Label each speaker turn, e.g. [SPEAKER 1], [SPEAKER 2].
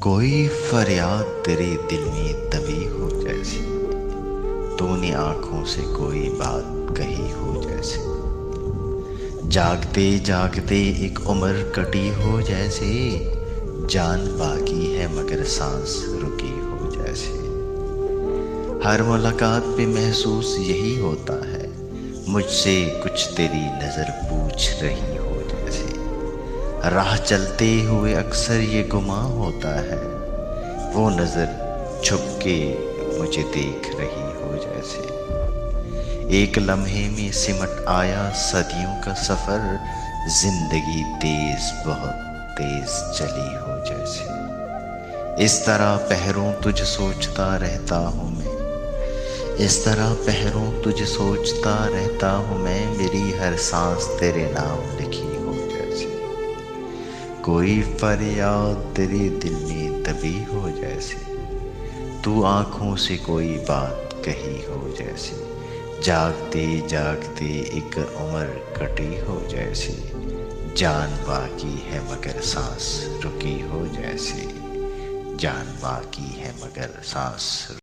[SPEAKER 1] कोई फरियाद तेरे दिल में दबी हो जैसे, तूने आंखों से कोई बात कही हो जैसे। जागते जागते एक उम्र कटी हो जैसे, जान बाकी है मगर सांस रुकी हो जैसे। हर मुलाकात पे महसूस यही होता है, मुझसे कुछ तेरी नजर पूछ रही हो जैसे। राह चलते हुए अक्सर ये गुमा होता है, वो नजर छुप के मुझे देख रही हो जैसे। एक लम्हे में सिमट आया सदियों का सफर, जिंदगी तेज बहुत तेज चली हो जैसे। इस तरह पहरों तुझ सोचता रहता हूँ मैं, इस तरह पहरों तुझ सोचता रहता हूँ मैं, मेरी हर सांस तेरे नाम लिखी हो जैसे। कोई फरियाद तेरे दिल में दबी हो जैसे, तू आंखों से कोई बात कही हो जैसे। जागते जागते एक उम्र कटी हो जैसे, जान बाकी है मगर सांस रुकी हो जैसे। जान बाकी है मगर सांस